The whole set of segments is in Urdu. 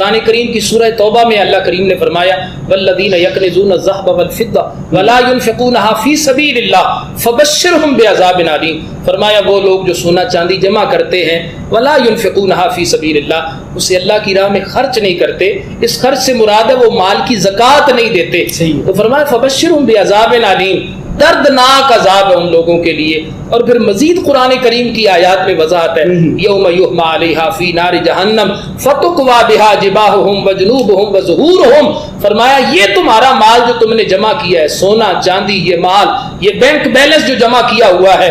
قرآن کریم کی سورہ توبہ میں اللہ کریم نے فرمایا والذین یکنزون الذھب والفضہ ولا ينفقونها فی سبیل اللہ فبشرہم بعذاب علیم. فرمایا وہ لوگ جو سونا چاندی جمع کرتے ہیں ولا ينفقونها فی سبیل اللہ، اسے اللہ کی راہ میں خرچ نہیں کرتے، اس خرچ سے مراد ہے وہ مال کی زکوٰۃ نہیں دیتے. تو فرمایا فبشرہم بعذاب علیم، دردناک عذاب ہے ان لوگوں کے لیے. اور پھر مزید قرآن کریم کی آیات میں وضاحت ہے یوم یحمى علیہا فی نار جہنم فتقوی بہا جباہہم وجنوبہم وظہورہم. فرمایا یہ تمہارا مال جو تم نے جمع کیا ہے، سونا چاندی، یہ مال، یہ بینک بیلنس جو جمع کیا ہوا ہے،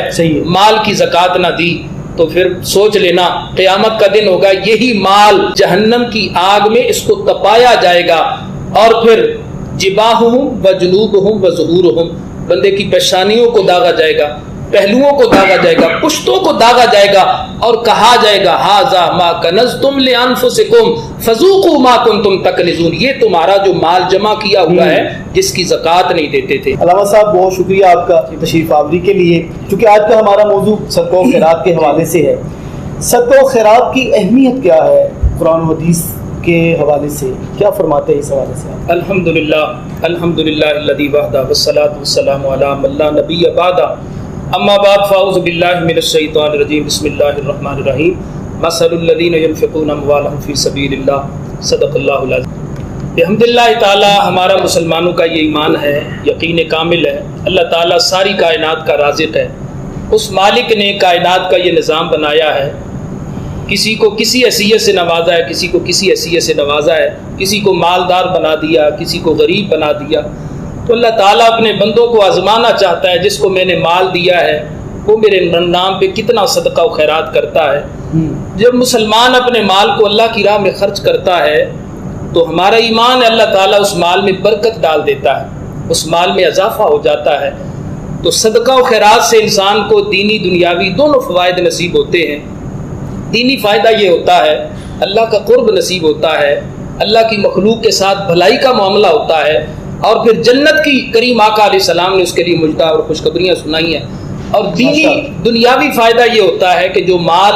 مال کی زکوٰۃ نہ دی تو پھر سوچ لینا قیامت کا دن ہوگا، یہی مال جہنم کی آگ میں اس کو تپایا جائے گا. اور پھر جباہہم وجنوبہم وظہورہم، بندے کی پیشانیوں کو داغا جائے گا، پہلوؤں کو داغا جائے گا، پشتوں کو داغا جائے گا، اور کہا جائے گا ھذا ما کنزتم لانفسکم فذوقوا ما کنتم تکنزون، یہ تمہارا جو مال جمع کیا ہوا ہے جس کی زکوٰۃ نہیں دیتے تھے. علامہ صاحب بہت شکریہ آپ کا تشریف آوری کے لیے. چونکہ آج کا ہمارا موضوع صدقہ و خیرات کے حوالے سے ہے، صدقہ و خیرات کی اہمیت کیا ہے قرآن و حدیث کے حوالے سے، کیا فرماتے ہیں اس حوالے سے؟ الحمدللہ الذی وحدہ والصلاۃ والسلام علی من لا نبی بعدہ، اما بعد فاعوذ باللہ من الشیطان الرجیم، بسم اللہ الرحمن الرحیم. مثل الذین ينفقون اموالهم فی سبیل اللہ، صدق اللہ العظیم. الحمدللہ تعالی ہمارا مسلمانوں کا یہ ایمان ہے، یقین کامل ہے اللہ تعالیٰ ساری کائنات کا رازق ہے. اس مالک نے کائنات کا یہ نظام بنایا ہے، کسی کو کسی حیثیت سے نوازا ہے، کسی کو کسی حیثیت سے نوازا ہے، کسی کو مالدار بنا دیا، کسی کو غریب بنا دیا. تو اللہ تعالیٰ اپنے بندوں کو آزمانا چاہتا ہے، جس کو میں نے مال دیا ہے وہ میرے نام پہ کتنا صدقہ و خیرات کرتا ہے. جب مسلمان اپنے مال کو اللہ کی راہ میں خرچ کرتا ہے تو ہمارا ایمان ہے اللہ تعالیٰ اس مال میں برکت ڈال دیتا ہے، اس مال میں اضافہ ہو جاتا ہے. تو صدقہ و خیرات سے انسان کو دینی دنیاوی دونوں فوائد نصیب ہوتے ہیں. دینی فائدہ یہ ہوتا ہے اللہ کا قرب نصیب ہوتا ہے، اللہ کی مخلوق کے ساتھ بھلائی کا معاملہ ہوتا ہے، اور پھر جنت کی کریم آقا علیہ السلام نے اس کے لیے مجدہ اور خوشخبریاں سنائی ہیں. اور دینی دنیاوی فائدہ یہ ہوتا ہے کہ جو مال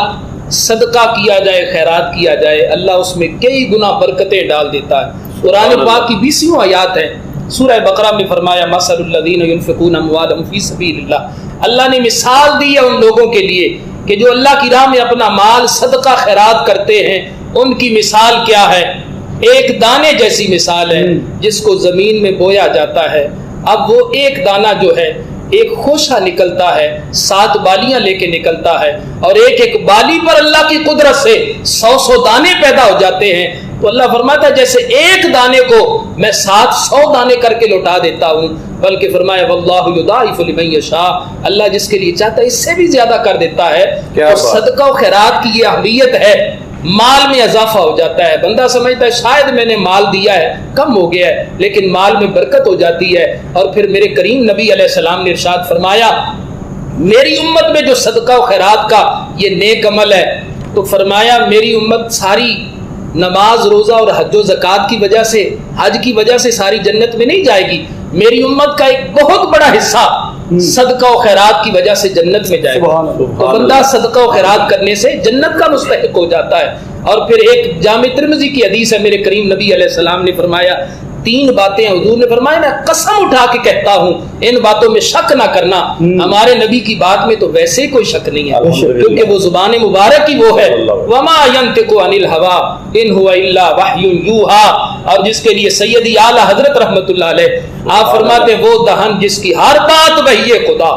صدقہ کیا جائے، خیرات کیا جائے، اللہ اس میں کئی گنا برکتیں ڈال دیتا ہے. قرآن پاک کی 20 آیات ہیں. سورہ بقرہ میں فرمایا مثل الذین ينفقون اموالهم فی سبیل اللہ، اللہ نے مثال دی ہے ان لوگوں کے لیے کہ جو اللہ کی راہ میں اپنا مال صدقہ خیرات کرتے ہیں، ان کی مثال کیا ہے؟ ایک دانے جیسی مثال ہے جس کو زمین میں بویا جاتا ہے. اب وہ ایک دانہ جو ہے ایک خوشہ نکلتا ہے، 7 بالیاں لے کے نکلتا ہے، اور ایک ایک بالی پر اللہ کی قدرت سے 100 دانے پیدا ہو جاتے ہیں. تو اللہ فرماتا ہے جیسے ایک دانے کو میں 700 دانے کر کے لوٹا دیتا ہوں، بلکہ فرمایا واللہ یضاعف لمن یشاء، اللہ جس کے لیے چاہتا ہے اس سے بھی زیادہ کر دیتا ہے. تو صدقہ و خیرات کی یہ اہمیت ہے، مال میں اضافہ ہو جاتا ہے. بندہ سمجھتا ہے شاید میں نے مال دیا ہے کم ہو گیا ہے، لیکن مال میں برکت ہو جاتی ہے. اور پھر میرے کریم نبی علیہ السلام نے ارشاد فرمایا میری امت میں جو صدقہ و خیرات کا یہ نیک عمل ہے، تو فرمایا میری امت ساری نماز روزہ اور حج و زکوٰۃ کی وجہ سے، حج کی وجہ سے ساری جنت میں نہیں جائے گی، میری امت کا ایک بہت بڑا حصہ صدقہ و خیرات کی وجہ سے جنت میں جائے گا. تو بندہ صدقہ و خیرات کرنے سے جنت کا مستحق ہو جاتا ہے. اور پھر ایک جامع ترمذی کی حدیث ہے، میرے کریم نبی علیہ السلام نے فرمایا 3 باتیں حضور نے فرمایا میں قسم اٹھا کے کہتا ہوں ان باتوں میں شک نہ کرنا. ہمارے نبی کی بات میں تو ویسے ہی کوئی شک نہیں ہے، کیونکہ وہ زبان مبارک ہی وہ ہے وما ينطق عن الهوى ان هو الا وحی یوحى، اور جس کے لیے سیدی اعلی حضرت رحمت اللہ علیہ آپ فرماتے وہ دہن جس کی ہر بات وحی خدا،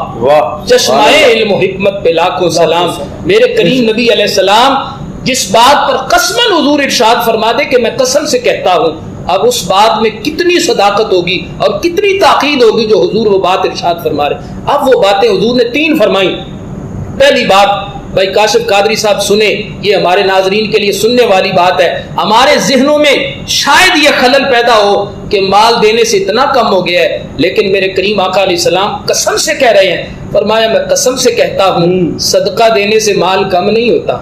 چشمہ علم و حکمت پہ لاکھوں سلام. میرے کریم نبی علیہ السلام جس بات پر قسماً حضور ارشاد فرما دے کہ میں قسم سے کہتا ہوں، اب اس بات میں کتنی صداقت ہوگی اور کتنی تاکید ہوگی جو حضور وہ بات ارشاد فرما رہے. اب وہ باتیں حضور نے 3 فرمائیں. پہلی بات بھائی کاشف قادری صاحب سنیں، یہ ہمارے ناظرین کے لیے سننے والی بات ہے. ہمارے ذہنوں میں شاید یہ خلل پیدا ہو کہ مال دینے سے اتنا کم ہو گیا ہے، لیکن میرے کریم آقا علیہ السلام قسم سے کہہ رہے ہیں، فرمایا میں قسم سے کہتا ہوں صدقہ دینے سے مال کم نہیں ہوتا.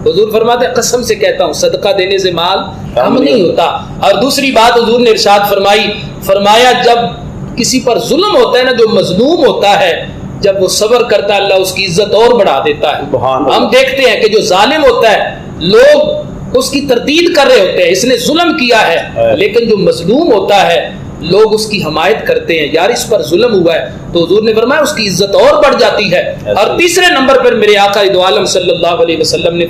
حضور فرماتے ہیں قسم سے کہتا ہوں صدقہ دینے سے مال کم نہیں ہوتا. اور دوسری بات حضور نے ارشاد فرمائی، فرمایا جب کسی پر ظلم ہوتا ہے نا، جو مظلوم ہوتا ہے، جب وہ صبر کرتا ہے اللہ اس کی عزت اور بڑھا دیتا ہے. ہم دیکھتے ہیں کہ جو ظالم ہوتا ہے لوگ اس کی تردید کر رہے ہوتے ہیں، اس نے ظلم کیا ہے، لیکن جو مظلوم ہوتا ہے لوگ اس کی حمایت کرتے ہیں، یار اس پر ظلم ہوا ہے، تو حضور نے فرمایا اس کی عزت اور بڑھ جاتی ہے۔ اور تیسرے نمبر پر میرے آقا دو عالم صلی اللہ علیہ وسلم نے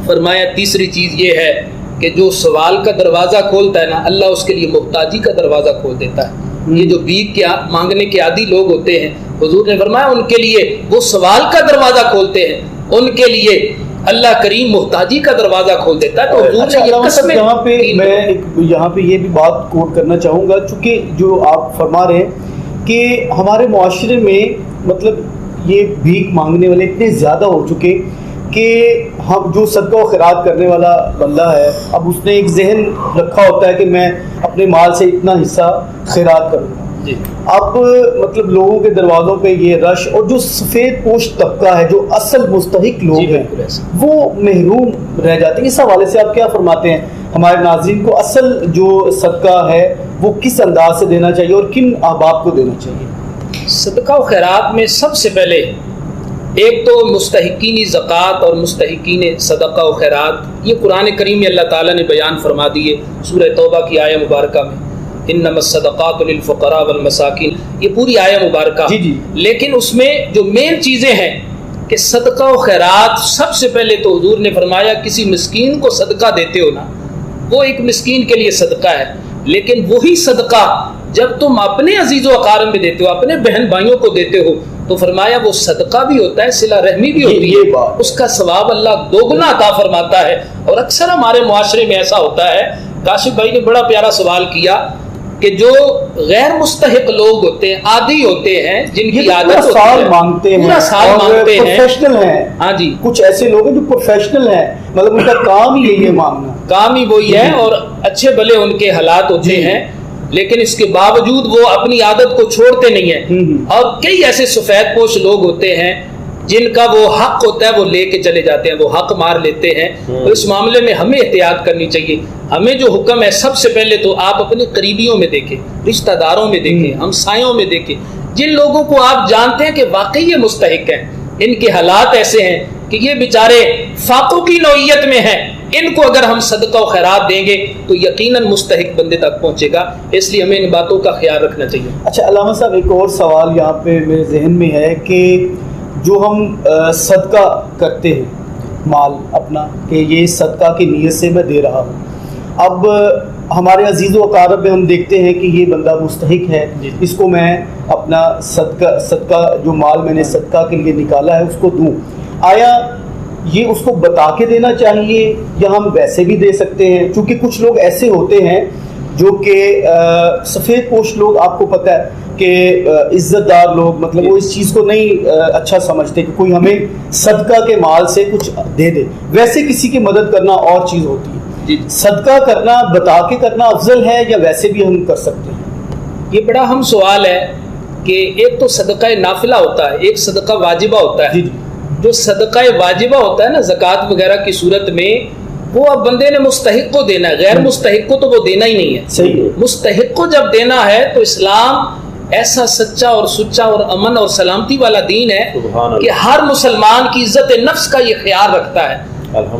فرمایا تیسری چیز یہ ہے کہ جو سوال کا دروازہ کھولتا ہے نا، اللہ اس کے لیے محتاجی کا دروازہ کھول دیتا ہے۔ یہ جو بھیک کے مانگنے کے عادی لوگ ہوتے ہیں، حضور نے فرمایا ان کے لیے وہ سوال کا دروازہ کھولتے ہیں، ان کے لیے اللہ کریم محتاجی کا دروازہ کھول دیتا ہے۔ تو حضور نے یہ قسمیں، یہاں پہ میں یہاں پہ یہ بھی بات کوٹ کرنا چاہوں گا، چونکہ جو آپ فرما رہے ہیں کہ ہمارے معاشرے میں مطلب یہ بھیک مانگنے والے اتنے زیادہ ہو چکے کہ ہم جو صدقہ و خیرات کرنے والا بندہ ہے، اب اس نے ایک ذہن رکھا ہوتا ہے کہ میں اپنے مال سے اتنا حصہ خیرات کروں گا۔ اب مطلب لوگوں کے دروازوں پہ یہ رش، اور جو سفید پوش طبقہ ہے، جو اصل مستحق لوگ ہیں، وہ محروم رہ جاتے ہیں۔ اس حوالے سے آپ کیا فرماتے ہیں ہمارے ناظرین کو، اصل جو صدقہ ہے وہ کس انداز سے دینا چاہیے اور کن احباب کو دینا چاہیے؟ صدقہ و خیرات میں سب سے پہلے ایک تو مستحقین زکوٰۃ اور مستحقین صدقہ و خیرات، یہ قرآن کریم میں اللہ تعالیٰ نے بیان فرما دیے سورہ توبہ کی آیہ مبارکہ میں، انما الصدقات للفقراء والمساکین، یہ پوری آیہ مبارکہ۔ لیکن اس میں جو مین چیزیں ہیں کہ صدقہ و خیرات، سب سے پہلے تو حضور نے فرمایا کسی مسکین کو صدقہ دیتے ہو نا، وہ ایک مسکین کے لیے صدقہ ہے، لیکن وہی صدقہ جب تم اپنے عزیز و اقارب میں دیتے ہو، اپنے بہن بھائیوں کو دیتے ہو، تو فرمایا وہ صدقہ بھی ہوتا ہے، صلہ رحمی بھی ہوتی ہے، اس کا ثواب اللہ دوگنا عطا فرماتا ہے۔ اور اکثر ہمارے معاشرے میں ایسا ہوتا ہے، کاشف بھائی نے بڑا پیارا سوال کیا کہ جو غیر مستحق لوگ ہوتے ہیں، عادی ہوتے ہیں، جن کی عادت سال مانگتے ہیں، پروفیشنل ہیں، ہاں جی، کچھ ایسے لوگ ہیں جو پروفیشنل ہیں، مطلب ان کا کام ہی یہی ہے مانگنا، کام ہی وہی ہے، اور اچھے بھلے ان کے حالات ہوتے ہیں، لیکن اس کے باوجود وہ اپنی عادت کو چھوڑتے نہیں ہیں۔ اور کئی ایسے سفید پوش لوگ ہوتے ہیں جن کا وہ حق ہوتا ہے وہ لے کے چلے جاتے ہیں، وہ حق مار لیتے ہیں۔ تو اس معاملے میں ہمیں احتیاط کرنی چاہیے۔ ہمیں جو حکم ہے، سب سے پہلے تو آپ اپنے قریبیوں میں دیکھیں، رشتہ داروں میں دیکھیں، ہمسایوں میں دیکھیں، جن لوگوں کو آپ جانتے ہیں کہ واقعی یہ مستحق ہیں، ان کے حالات ایسے ہیں کہ یہ بیچارے فاقوں کی نوعیت میں ہیں، ان کو اگر ہم صدقہ و خیرات دیں گے تو یقیناً مستحق بندے تک پہنچے گا، اس لیے ہمیں ان باتوں کا خیال رکھنا چاہیے۔ اچھا علامہ صاحب، ایک اور سوال یہاں پہ میرے ذہن میں ہے کہ جو ہم صدقہ کرتے ہیں مال اپنا، کہ یہ صدقہ کی نیت سے میں دے رہا ہوں، اب ہمارے عزیز و اقارب میں ہم دیکھتے ہیں کہ یہ بندہ مستحق ہے، اس کو میں اپنا صدقہ جو مال میں نے صدقہ کے لیے نکالا ہے اس کو دوں، آیا یہ اس کو بتا کے دینا چاہیے یا ہم ویسے بھی دے سکتے ہیں؟ چونکہ کچھ لوگ ایسے ہوتے ہیں جو کہ سفید پوش لوگ، آپ کو پتہ ہے کہ عزت دار لوگ، مطلب وہ اس چیز کو نہیں اچھا سمجھتے کہ کوئی ہمیں صدقہ کے مال سے کچھ دے دے، ویسے کسی کی مدد کرنا اور چیز ہوتی ہے۔ صدقہ کرنا بتا کے کرنا افضل ہے یا ویسے بھی ہم کر سکتے ہیں؟ یہ بڑا اہم سوال ہے کہ ایک تو صدقہ نافلہ ہوتا ہے، ایک صدقہ واجبہ ہوتا ہے۔ جو صدقہ واجبہ ہوتا ہے نا زکوٰۃ وغیرہ کی صورت میں، وہ اب بندے نے مستحق کو دینا ہے، غیر مستحق کو تو وہ دینا ہی نہیں ہے۔ صحیح ہے، مستحق کو جب دینا ہے تو اسلام ایسا سچا اور سچا اور امن اور سلامتی والا دین ہے کہ ہر مسلمان کی عزت نفس کا یہ خیال رکھتا ہے۔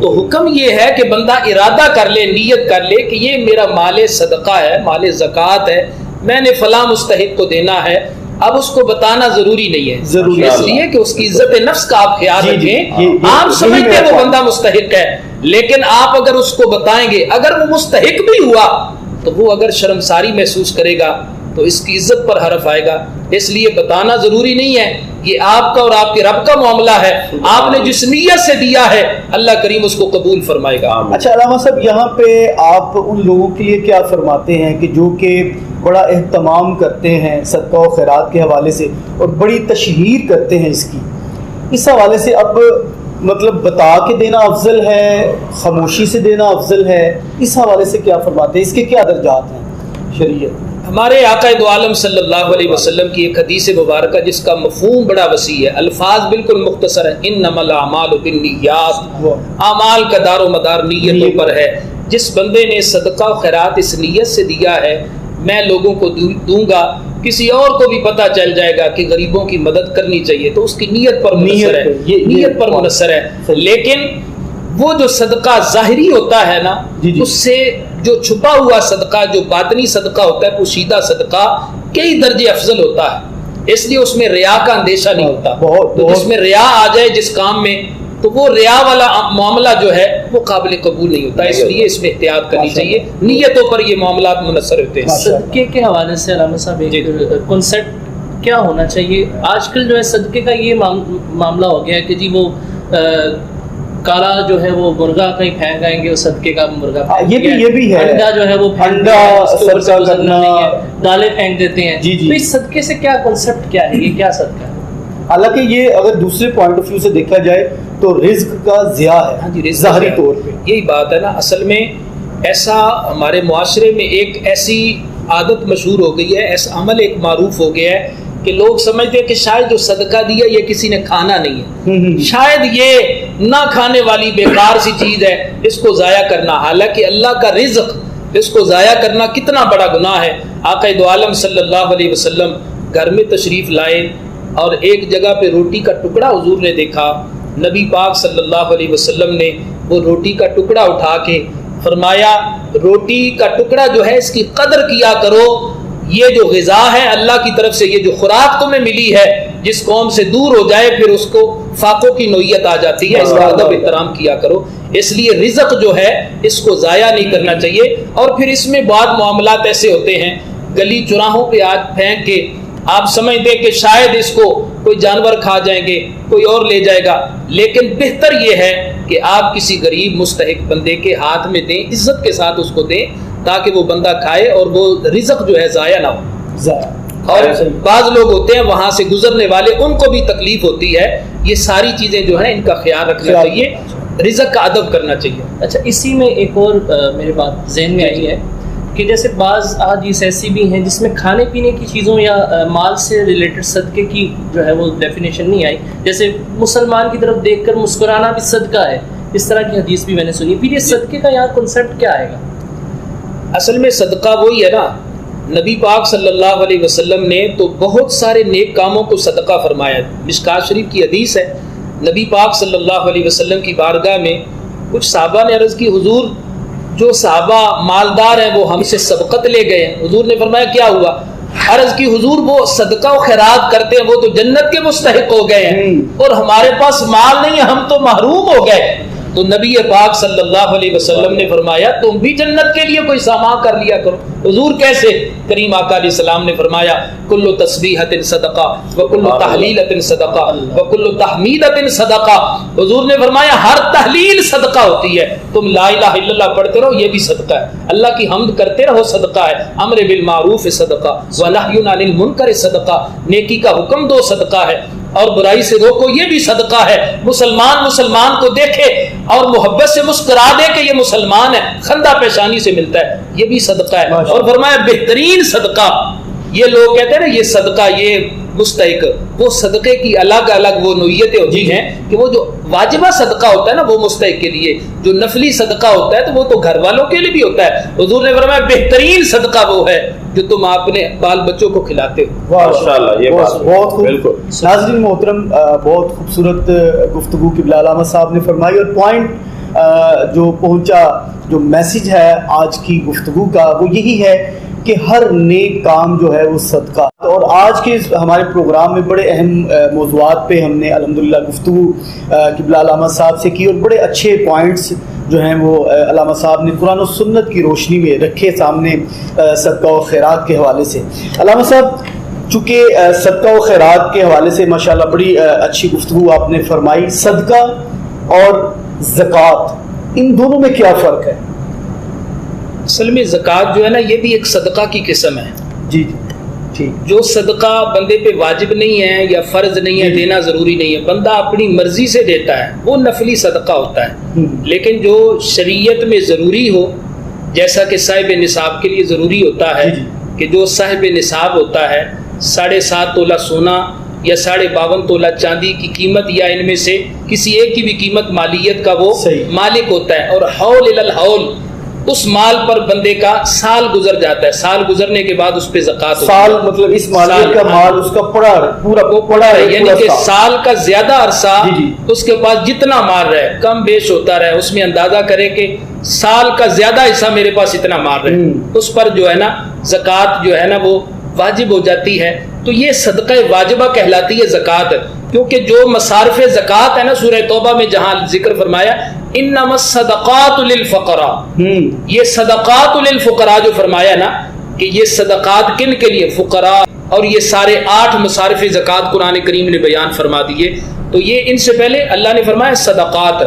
تو حکم یہ ہے کہ بندہ ارادہ کر لے، نیت کر لے کہ یہ میرا مال صدقہ ہے، مال زکوٰۃ ہے، میں نے فلاں مستحق کو دینا ہے۔ اب اس کو بتانا ضروری نہیں ہے، اس لیے کہ اس کی عزت نفس کا آپ خیال رکھیں۔ آپ سمجھتے ہیں وہ بندہ مستحق ہے، لیکن آپ اگر اس کو بتائیں گے، اگر وہ مستحق بھی ہوا تو وہ اگر شرمساری محسوس کرے گا تو اس کی عزت پر حرف آئے گا۔ اس لیے بتانا ضروری نہیں ہے، یہ آپ کا اور آپ کے رب کا معاملہ ہے، آپ نے جس نیت سے دیا ہے اللہ کریم اس کو قبول فرمائے گا۔ اچھا علامہ صاحب، یہاں پہ آپ ان لوگوں کے لیے کیا فرماتے ہیں کہ جو کہ بڑا اہتمام کرتے ہیں صدقہ و خیرات کے حوالے سے اور بڑی تشہیر کرتے ہیں اس حوالے سے، اب مطلب بتا کے دینا افضل ہے، خاموشی سے دینا افضل ہے، اس حوالے سے کیا فرماتے ہیں؟ اس کے کیا درجات ہیں شریعت؟ ہمارے آقا دو عالم صلی اللہ علیہ وسلم کی ایک حدیث مبارکہ جس کا مفہوم بڑا وسیع ہے، الفاظ بالکل مختصر ہیں، انما الاعمال بالنیات، اعمال کا دار و مدار نیتوں پر ہے۔ جس بندے نے صدقہ و خیرات اس نیت سے دیا ہے، میں لوگوں کو دوں گا، کسی اور کو بھی پتہ چل جائے گا کہ غریبوں کی مدد کرنی چاہیے، تو اس کی نیت پر منحصر ہے، نیت پر منحصر ہے۔ لیکن وہ جو صدقہ ظاہری ہوتا ہے نا اس سے جو چھپا ہوا صدقہ جو باطنی صدقہ ہوتا ہے پوشیدہ صدقہ کئی درجے افضل ہوتا ہے، اس لیے اس میں ریا کا اندیشہ نہیں ہوتا۔ تو جس میں ریا آ جائے جس کام میں تو وہ ریا والا معاملہ جو ہے وہ قابل قبول نہیں ہوتا، اس لیے اس میں احتیاط کرنی چاہیے، نیتوں پر یہ معاملات منحصر ہوتے ہیں۔ صدقے کے حوالے سے علامہ صاحب ایک کنسیپٹ کیا ہونا چاہیے؟ آج کل جو ہے صدقے کا یہ معاملہ ہو گیا ہے کہ جی وہ کالا جو ہے وہ مرغا کہیں پھینک آئیں گے، وہ صدقے کا مرغا یہ بھی ہے، انڈا جو ہے وہ انڈا صدقہ کرنا، دالیں پھینک دیتے ہیں۔ تو اس صدقے سے کیا کنسیپٹ کیا ہے، یہ کیا صدقہ ہے؟ حالانکہ یہ اگر دوسرے پوائنٹ آف ویو سے دیکھا جائے تو رزق کا ضیاع ہے ظاہری طور پہ، یہی بات ہے نا۔ اصل میں ایسا ہمارے معاشرے میں ایک ایسی عادت مشہور ہو گئی ہے، ایسا عمل ایک معروف ہو گیا ہے کہ لوگ سمجھتے ہیں کہ شاید جو صدقہ دیا یہ کسی نے کھانا نہیں ہے، شاید یہ نہ کھانے والی بیکار سی چیز ہے، اس کو ضائع کرنا۔ حالانکہ اللہ کا رزق، اس کو ضائع کرنا کتنا بڑا گناہ ہے۔ آقا دو عالم صلی اللہ علیہ وسلم گھر میں تشریف لائے اور ایک جگہ پہ روٹی کا ٹکڑا حضور نے دیکھا، نبی پاک صلی اللہ علیہ وسلم نے وہ روٹی کا ٹکڑا اٹھا کے فرمایا روٹی کا ٹکڑا جو ہے اس کی قدر کیا کرو، یہ جو غذا ہے اللہ کی طرف سے، یہ جو خوراک تمہیں ملی ہے، جس قوم سے دور ہو جائے پھر اس کو فاقوں کی نوعیت آ جاتی ہے، اس کا ادب احترام کیا کرو۔ اس لیے رزق جو ہے اس کو ضائع نہیں کرنا چاہیے۔ اور پھر اس میں بعض معاملات ایسے ہوتے ہیں گلی چراہوں پہ آج پھینک کے آپ سمجھتے کہ شاید اس کو کوئی جانور کھا جائیں گے، کوئی اور لے جائے گا، لیکن بہتر یہ ہے کہ آپ کسی غریب مستحق بندے کے ہاتھ میں دیں، عزت کے ساتھ اس کو دیں تاکہ وہ بندہ کھائے اور وہ رزق جو ہے ضائع نہ ہو۔ اور بعض لوگ ہوتے ہیں وہاں سے گزرنے والے، ان کو بھی تکلیف ہوتی ہے۔ یہ ساری چیزیں جو ہیں ان کا خیال رکھنا چاہیے، رزق کا ادب کرنا چاہیے۔ اچھا، اسی میں ایک اور میرے بات ذہن میں آئی ہے کہ جیسے بعض احادیث ایسی بھی ہیں جس میں کھانے پینے کی چیزوں یا مال سے ریلیٹڈ صدقے کی جو ہے وہ ڈیفینیشن نہیں آئی، جیسے مسلمان کی طرف دیکھ کر مسکرانا بھی صدقہ ہے، اس طرح کی حدیث بھی میں نے سنی۔ پھر یہ صدقے کا یہاں کنسیپٹ کیا آئے گا؟ اصل میں صدقہ وہی ہے نا، نبی پاک صلی اللہ علیہ وسلم نے تو بہت سارے نیک کاموں کو صدقہ فرمایا۔ مشکوٰۃ شریف کی حدیث ہے، نبی پاک صلی اللہ علیہ وسلم کی بارگاہ میں کچھ صحابہ نے عرض کی حضور جو صحابہ مالدار ہیں وہ ہم سے سبقت لے گئے ہیں۔ حضور نے فرمایا کیا ہوا؟ عرض کی حضور وہ صدقہ و خیرات کرتے ہیں، وہ تو جنت کے مستحق ہو گئے ہیں اور ہمارے پاس مال نہیں ہے، ہم تو محروم ہو گئے۔ تو نبی پاک صلی اللہ علیہ وسلم نے فرمایا تم بھی جنت کے لیے کوئی سامان کر لیا کرو۔ حضور کیسے؟ کریم آقا علیہ السلام نے فرمایا کل تسبیحۃ صدقہ وکل تحلیلۃ صدقہ وکل تحمیدۃ صدقہ۔ حضور نے فرمایا ہر تحلیل صدقہ ہوتی ہے، تم لا الہ الا اللہ پڑھتے رہو یہ بھی صدقہ ہے، اللہ کی حمد کرتے رہو صدقہ ہے، امر بالمعروف صدقہ ونہی عن المنکر صدقہ، نیکی کا حکم دو صدقہ ہے اور برائی سے روکو یہ بھی صدقہ ہے۔ مسلمان کو دیکھے اور محبت سے مسکرا دے کہ یہ مسلمان ہے، خندہ پیشانی سے ملتا ہے، یہ بھی صدقہ ہے۔ اور فرمایا بہترین صدقہ، یہ لوگ کہتے ہیں نا یہ صدقہ یہ مستحق، وہ صدقے کی الگ الگ وہ نوعیتیں ہوتی ہیں کہ وہ جو واجبہ صدقہ ہوتا ہے نا وہ مستحق کے لیے، جو نفلی صدقہ ہوتا ہے تو وہ تو گھر والوں کے لیے بھی ہوتا ہے۔ حضور نے فرمایا بہترین صدقہ وہ ہے جو تم اپنے بال بچوں کو کھلاتے ہو۔ ماشاءاللہ، یہ بہت بالکل ناظرین محترم، بہت خوبصورت گفتگو قبلہ علامہ صاحب نے فرمائی، اور پوائنٹ جو پہنچا، جو میسج ہے آج کی گفتگو کا وہ یہی ہے کہ ہر نیک کام جو ہے وہ صدقہ۔ اور آج کے ہمارے پروگرام میں بڑے اہم موضوعات پہ ہم نے الحمدللہ گفتگو قبلہ علامہ صاحب سے کی، اور بڑے اچھے پوائنٹس جو ہیں وہ علامہ صاحب نے قرآن و سنت کی روشنی میں رکھے سامنے صدقہ و خیرات کے حوالے سے۔ علامہ صاحب چونکہ صدقہ و خیرات کے حوالے سے ماشاءاللہ بڑی اچھی گفتگو آپ نے فرمائی، صدقہ اور زکوٰۃ ان دونوں میں کیا فرق ہے؟ اصل میں زکوٰۃ جو ہے نا یہ بھی ایک صدقہ کی قسم ہے۔ جی جی ٹھیک۔ جو صدقہ بندے پہ واجب نہیں ہے یا فرض نہیں ہے، دینا ضروری نہیں ہے، بندہ اپنی مرضی سے دیتا ہے، وہ نفلی صدقہ ہوتا ہے۔ لیکن جو شریعت میں ضروری ہو، جیسا کہ صاحب نصاب کے لیے ضروری ہوتا ہے کہ جو صاحب نصاب ہوتا ہے 7.5 تولہ سونا یا 52.5 تولہ چاندی کی قیمت یا ان میں سے کسی ایک کی بھی قیمت مالیت کا وہ مالک ہوتا ہے، اور حول الی الحول اس مال پر بندے کا سال گزر جاتا ہے، سال گزرنے کے بعد اس پہ زکوٰۃ ہوتی ہے۔ سال مطلب اس مالک کا مال اس کا پڑا پورا وہ پڑا ہے، یعنی کہ پورا سال کا زیادہ عرصہ جی۔ اس کے پاس جتنا مال رہے، کم بیش ہوتا رہے، اس میں اندازہ کرے کہ سال کا زیادہ حصہ میرے پاس اتنا مال رہے، اس پر جو ہے نا زکوٰۃ جو ہے نا وہ واجب ہو جاتی ہے۔ تو یہ صدقہ واجبہ کہلاتی ہے زکوٰۃ، کیونکہ جو مصارف زکوٰۃ ہے نا سورہ توبہ میں جہاں ذکر فرمایا انما الصدقات للفقراء، یہ صدقات للفقراء جو فرمایا نا کہ یہ صدقات کن کے لیے؟ فقراء، اور یہ سارے 8 مصارف زکوٰۃ قرآن کریم نے بیان فرما دیے۔ تو یہ ان سے پہلے اللہ نے فرمایا صدقات،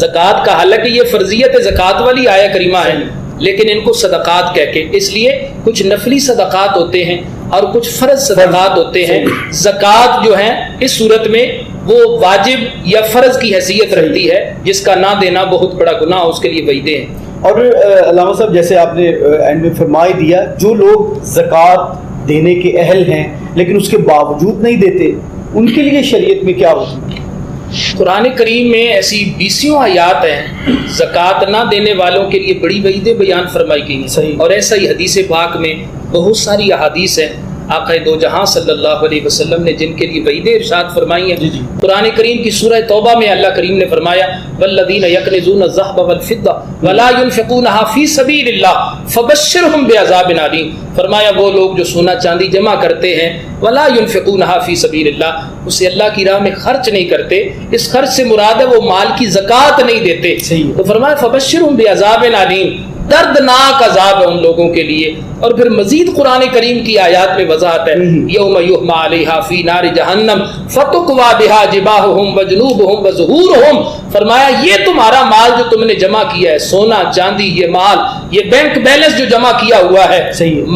زکوٰۃ کا، حالانکہ یہ فرضیت زکوٰۃ والی آیا کریمہ ہے، لیکن ان کو صدقات کہہ کے، اس لیے کچھ نفلی صدقات ہوتے ہیں اور کچھ فرض صدقات ہوتے ہیں۔ زکوٰۃ جو ہے اس صورت میں وہ واجب یا فرض کی حیثیت رکھتی ہے، جس کا نہ دینا بہت بڑا گناہ، اس کے لیے وعیدیں ہیں۔ اور علامہ صاحب جیسے آپ نے اینڈ میں فرمائی دیا، جو لوگ زکوٰۃ دینے کے اہل ہیں لیکن اس کے باوجود نہیں دیتے، ان کے لیے شریعت میں کیا ہوتی ہے؟ قرآن کریم میں ایسی 20 آیات ہیں زکوٰۃ نہ دینے والوں کے لیے بڑی وعیدیں بیان فرمائی گئی ہیں، اور ایسا ہی حدیث پاک میں بہت ساری احادیث ہیں آقا دو جہاں صلی اللہ علیہ وسلم نے جن کے لیے وعیدیں ارشاد فرمائی ہیں۔ قرآن کریم کی سورہ توبہ میں اللہ کریم نے فرمایا والذین یکنزون الذھب والفضہ ولا ينفقونها فی سبیل اللہ فبشرہم بعذاب علیم، فرمایا وہ لوگ جو سونا چاندی جمع کرتے ہیں ولا ينفقونها فی سبیل اللہ، اسے اللہ کی راہ میں خرچ نہیں کرتے، اس خرچ سے مراد ہے وہ مال کی زکوٰۃ نہیں دیتے، تو فرمایا فبشرہم بعذاب علیم، دردناک عذاب ہے ان لوگوں کے لیے۔ اور پھر مزید قرآن کریم کی آیات میں وضاحت ہے یوم یحمى علیہا فی نار جہنم فتکوی بہا جباہہم وجنوبہم وظہورہم، فرمایا یہ تمہارا مال جو تم نے جمع کیا ہے، سونا چاندی، یہ مال، یہ بینک بیلنس جو جمع کیا ہوا ہے،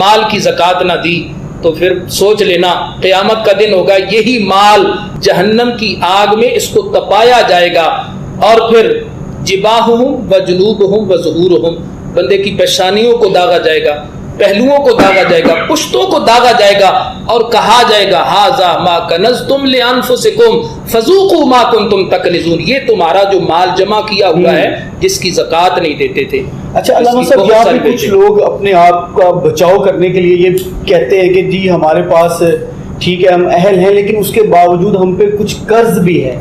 مال کی زکوٰۃ نہ دی تو پھر سوچ لینا قیامت کا دن ہوگا، یہی مال جہنم کی آگ میں اس کو تپایا جائے گا، اور پھر جباہہم وجنوبہم وظہورہم، بندے کی پیشانیوں کو داغا جائے گا، پہلوؤں کو داغا جائے گا، پشتوں کو داغا جائے گا، اور کہا جائے گا ھذا ما کنزتم لانفسکم فذوقوا ما کنتم تکنزون، یہ تمہارا جو مال جمع کیا ہوا ہے جس کی زکوٰۃ نہیں دیتے تھے۔ اچھا علامہ صاحب، یہاں پہ کچھ لوگ اپنے آپ کا بچاؤ کرنے کے لیے یہ کہتے ہیں کہ جی ہمارے پاس ٹھیک ہے ہم اہل ہیں لیکن اس کے باوجود ہم پہ کچھ قرض بھی ہے،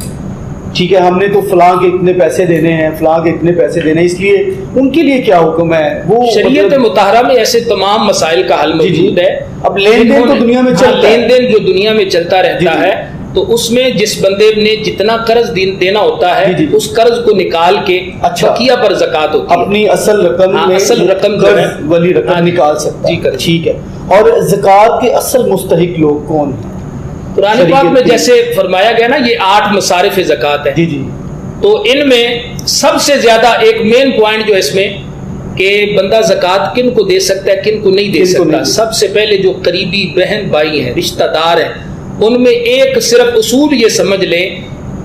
ٹھیک ہے ہم نے تو فلاں کے اتنے پیسے دینے ہیں، فلاں کے اتنے پیسے دینے ہیں، اس لیے ان کے لیے کیا حکم ہے؟ وہ شریعت مطہرہ میں ایسے تمام مسائل کا حل موجود ہے۔ اب لین دین تو دنیا میں چلتا ہے، لین دین جو دنیا میں چلتا رہتا ہے، تو اس میں جس بندے نے جتنا قرض دینا ہوتا ہے اس قرض کو نکال کے بقیہ پر زکوٰۃ ہوتی ہے، اپنی اصل رقم میں اصل رقم جو ہے والی رقم نکال سکتا ہے، ٹھیک ہے۔ اور زکوٰۃ کے اصل مستحق لوگ کون ہیں؟ قرآن پاک میں جیسے فرمایا گیا نا یہ 8 مصارف زکوٰۃ ہے، تو ان میں سب سے زیادہ ایک مین پوائنٹ جو اس میں کہ بندہ زکوٰۃ کن کو دے سکتا ہے کن کو نہیں دے سکتا، سب سے پہلے جو قریبی بہن بھائی ہیں، رشتہ دار ہیں، ان میں ایک صرف اصول یہ سمجھ لیں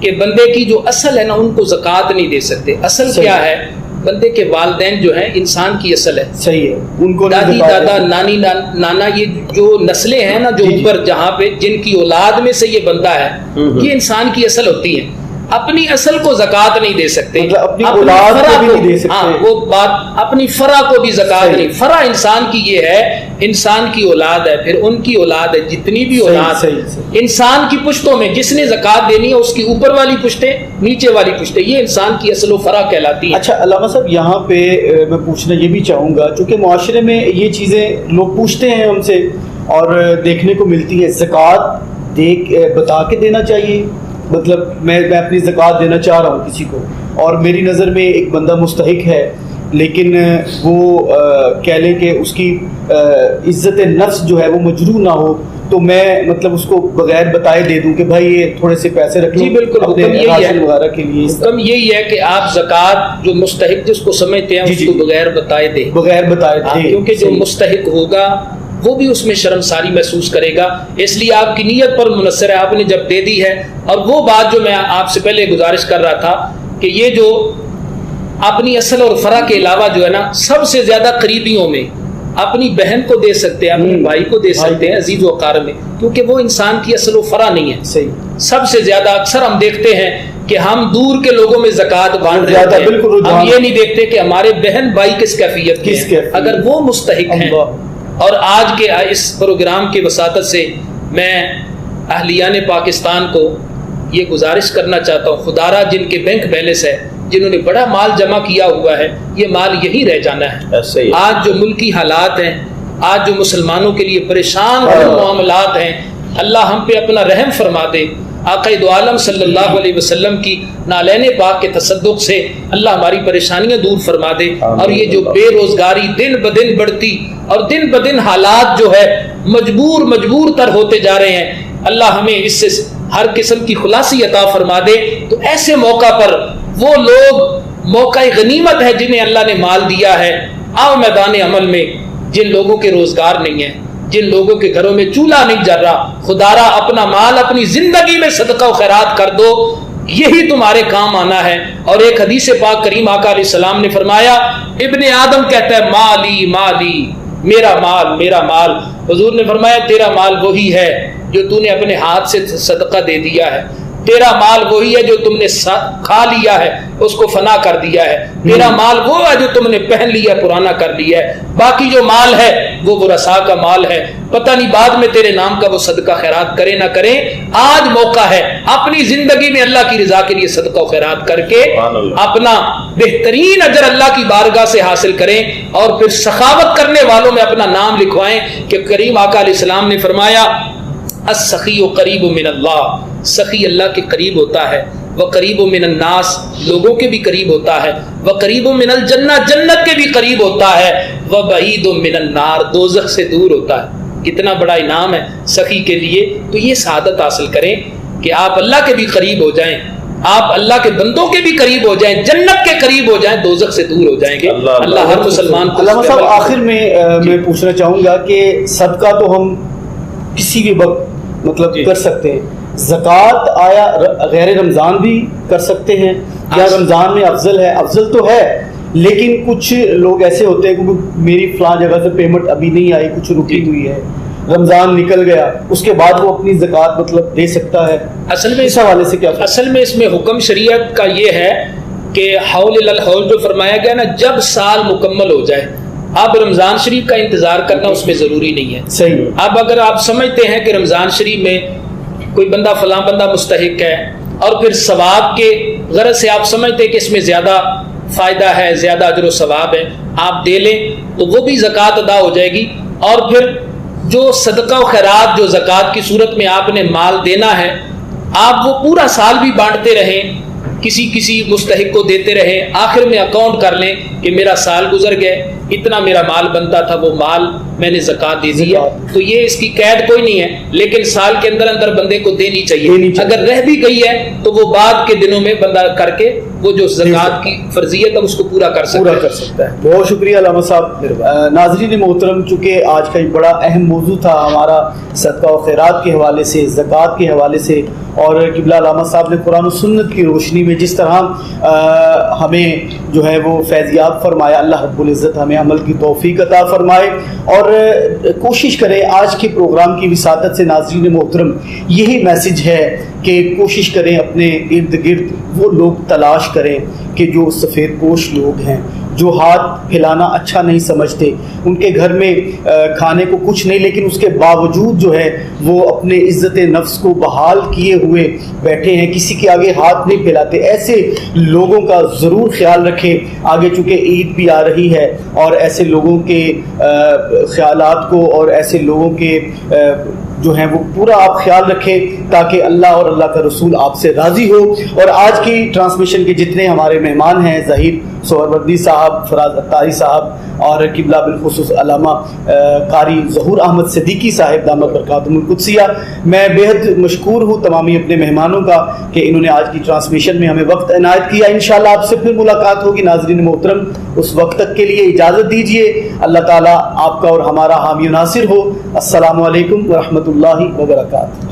کہ بندے کی جو اصل ہے نا ان کو زکوٰۃ نہیں دے سکتے۔ اصل کیا ہے؟ بندے کے والدین جو ہیں انسان کی اصل ہے، صحیح ہے، ان کو دادی دادا نانی نانا، یہ جو نسلیں ہیں نا جو اوپر جہاں پہ جن کی اولاد میں سے یہ بندہ ہے، یہ انسان کی اصل ہوتی ہے، اپنی اصل کو زکوٰۃ نہیں دے سکتے، اپنی اولاد کو بھی نہیں دے سکتے، ہاں وہ بات، اپنی فرع کو بھی زکوٰۃ نہیں، فرع انسان کی یہ ہے، انسان کی اولاد ہے، پھر ان کی اولاد ہے، جتنی بھی اولاد انسان کی پشتوں میں جس نے زکوٰۃ دینی ہے اس کی اوپر والی پشتیں نیچے والی پشتیں، یہ انسان کی اصل و فرع کہلاتی ہے۔ اچھا علامہ صاحب، یہاں پہ میں پوچھنا یہ بھی چاہوں گا چونکہ معاشرے میں یہ چیزیں لوگ پوچھتے ہیں ہم سے اور دیکھنے کو ملتی ہے، زکوٰۃ بتا کے دینا چاہیے، مطلب میں اپنی زکوٰۃ دینا چاہ رہا ہوں کسی کو اور میری نظر میں ایک بندہ مستحق ہے لیکن وہ کہہ لیں کہ اس کی عزت نفس جو ہے وہ مجروح نہ ہو، تو میں مطلب اس کو بغیر بتائے دے دوں کہ بھائی یہ تھوڑے سے پیسے رکھ لو۔ جی بالکل، حکم یہی ہے وغیرہ کے لیے، حکم یہی ہے کہ آپ زکوٰۃ جو مستحق جس کو سمجھتے ہیں اس کو بغیر بتائے دیں، بغیر بتائے دیں، کیونکہ جو مستحق ہوگا وہ بھی اس میں شرمساری محسوس کرے گا، اس لیے آپ کی نیت پر منحصر ہے، آپ نے جب دے دی ہے۔ اور وہ بات جو میں آپ سے پہلے گزارش کر رہا تھا کہ یہ جو اپنی اصل اور فرع کے علاوہ جو ہے نا سب سے زیادہ قریبیوں میں اپنی بہن کو دے سکتے ہیں, اپنے بھائی کو دے سکتے ہیں, عزیز و اقارب میں, کیونکہ وہ انسان کی اصل و فرع نہیں ہے. صحیح. سب سے زیادہ اکثر ہم دیکھتے ہیں کہ ہم دور کے لوگوں میں زکوٰۃ بانٹ رہے ہیں, ہم یہ نہیں دیکھتے کہ ہمارے بہن بھائی کس کیفیت کے ہیں, اگر وہ مستحق ہیں. اور آج کے اس پروگرام کی وساطت سے میں اہلیان پاکستان کو یہ گزارش کرنا چاہتا ہوں, خدا را جن کے بینک بیلنس ہے, جنہوں نے بڑا مال جمع کیا ہوا ہے, یہ مال یہی رہ جانا ہے. آج جو ملکی حالات ہیں, آج جو مسلمانوں کے لیے پریشان معاملات ہیں, اللہ ہم پہ اپنا رحم فرما دے. آقا دو عالم صلی اللہ علیہ وسلم کی نالین پاک کے تصدق سے اللہ ہماری پریشانیاں دور فرما دے. اور یہ جو بے روزگاری دن بدن بڑھتی اور دن بدن حالات جو ہے مجبور تر ہوتے جا رہے ہیں, اللہ ہمیں اس سے ہر قسم کی خلاصی عطا فرما دے. تو ایسے موقع پر وہ لوگ موقع غنیمت ہے جنہیں اللہ نے مال دیا ہے, آؤ میدان عمل میں. جن لوگوں کے روزگار نہیں ہے, جن لوگوں کے گھروں میں چولہا نہیں جل رہا, خدارا اپنا مال اپنی زندگی میں صدقہ و خیرات کر دو, یہی تمہارے کام آنا ہے. اور ایک حدیث پاک کریم آقا علیہ السلام نے فرمایا, ابن آدم کہتا ہے مالی مالی, میرا مال میرا مال. حضور نے فرمایا تیرا مال وہی ہے جو تو نے اپنے ہاتھ سے صدقہ دے دیا ہے, تیرا مال وہی ہے جو تم نے کھا لیا ہے, اس کو فنا کر دیا ہے, تیرا مال وہ ہے جو تم نے پہن لیا, پرانا کر لیا ہے. باقی جو مال ہے وہ ورثاء کا مال ہے, پتہ نہیں بعد میں تیرے نام کا وہ صدقہ خیرات کریں نہ کریں. آج موقع ہے اپنی زندگی میں اللہ کی رضا کے لیے صدقہ و خیرات کر کے اپنا بہترین اجر اللہ کی بارگاہ سے حاصل کریں, اور پھر سخاوت کرنے والوں میں اپنا نام لکھوائیں کہ کریم آقا علیہ السلام نے فرمایا السخی قریب من اللہ, سخی اللہ کے قریب ہوتا ہے, وقریب من الناس, لوگوں کے بھی قریب ہوتا ہے, وقریب من الجنہ, جنت کے بھی قریب ہوتا ہے, وبعید من النار, دوزخ سے دور ہوتا ہے. کتنا بڑا انعام ہے سخی کے لیے. تو یہ سعادت حاصل کریں کہ آپ اللہ کے بھی قریب ہو جائیں, آپ اللہ کے بندوں کے بھی قریب ہو جائیں, جنت کے قریب ہو جائیں, دوزخ سے دور ہو جائیں گے. اللہ ہر مسلمان کو. علامہ صاحب آخر میں میں پوچھنا چاہوں گا کہ صدقہ تو ہم کسی بھی وقت مطلب کر سکتے ہیں, زکوٰۃ آیا غیر رمضان بھی کر سکتے ہیں یا رمضان میں افضل ہے؟ افضل تو ہے, لیکن کچھ لوگ ایسے ہوتے ہیں کہ میری فلاں جگہ سے پیمنٹ ابھی نہیں آئی, کچھ رکی ہوئی ہے, رمضان نکل گیا, اس کے بعد وہ اپنی زکوٰۃ مطلب دے سکتا ہے. اصل میں اس حوالے سے کیا؟ اصل میں اس میں حکم شریعت کا یہ ہے کہ حول الحول جو فرمایا گیا نا, جب سال مکمل ہو جائے, اب رمضان شریف کا انتظار کرنا اس میں ضروری نہیں ہے. صحیح. اب اگر آپ سمجھتے ہیں کہ رمضان شریف میں کوئی بندہ فلاں بندہ مستحق ہے, اور پھر ثواب کے غرض سے آپ سمجھتے ہیں کہ اس میں زیادہ فائدہ ہے, زیادہ اجر و ثواب ہے, آپ دے لیں تو وہ بھی زکوٰۃ ادا ہو جائے گی. اور پھر جو صدقہ و خیرات جو زکوٰۃ کی صورت میں آپ نے مال دینا ہے, آپ وہ پورا سال بھی بانٹتے رہیں, کسی مستحق کو دیتے رہیں, آخر میں اکاؤنٹ کر لیں کہ میرا سال گزر گئے, اتنا میرا مال بنتا تھا, وہ مال میں نے زکوٰۃ دے دیا. تو یہ اس کی قید کوئی نہیں ہے, لیکن سال کے اندر اندر بندے کو دینی چاہیے. اگر رہ بھی گئی ہے تو وہ بعد کے دنوں میں بندہ کر کے وہ جو زکوٰۃ کی فرضیت ہے اس کو پورا کر سکتا ہے. بہت شکریہ علامہ صاحب. ناظرین محترم, چونکہ آج کا ایک بڑا اہم موضوع تھا ہمارا صدقہ و خیرات کے حوالے سے, زکوٰۃ کے حوالے سے, اور قبلہ علامہ صاحب نے قرآن و سنت کی روشنی میں جس طرح ہمیں جو ہے وہ فیضیاب فرمایا, اللہ رب العزت ہمیں عمل کی توفیق عطا فرمائے. اور کوشش کریں آج کے پروگرام کی وساطت سے ناظرین محترم یہی میسج ہے کہ کوشش کریں اپنے ارد گرد وہ لوگ تلاش کریں کہ جو سفید پوش لوگ ہیں, جو ہاتھ پھیلانا اچھا نہیں سمجھتے, ان کے گھر میں کھانے کو کچھ نہیں, لیکن اس کے باوجود جو ہے وہ اپنے عزت نفس کو بحال کیے ہوئے بیٹھے ہیں, کسی کے آگے ہاتھ نہیں پھیلاتے. ایسے لوگوں کا ضرور خیال رکھیں. آگے چونکہ عید بھی آ رہی ہے, اور ایسے لوگوں کے خیالات کو اور ایسے لوگوں کے جو ہیں وہ پورا آپ خیال رکھیں تاکہ اللہ اور اللہ کا رسول آپ سے راضی ہو. اور آج کی ٹرانسمیشن کے جتنے ہمارے مہمان ہیں, ظہیر سہروردی صاحب, فراز اتاری صاحب, اور قبلہ بالخصوص علامہ قاری ظہور احمد صدیقی صاحب دامت برکاتہم القدسیہ, میں بےحد مشکور ہوں تمامی اپنے مہمانوں کا کہ انہوں نے آج کی ٹرانسمیشن میں ہمیں وقت عنایت کیا. انشاءاللہ آپ سے پھر ملاقات ہوگی. ناظرین محترم, اس وقت تک کے لیے اجازت دیجیے. اللہ تعالیٰ آپ کا اور ہمارا حامی و ناصر ہو. السلام علیکم ورحمۃ اللہ وبرکاتہ.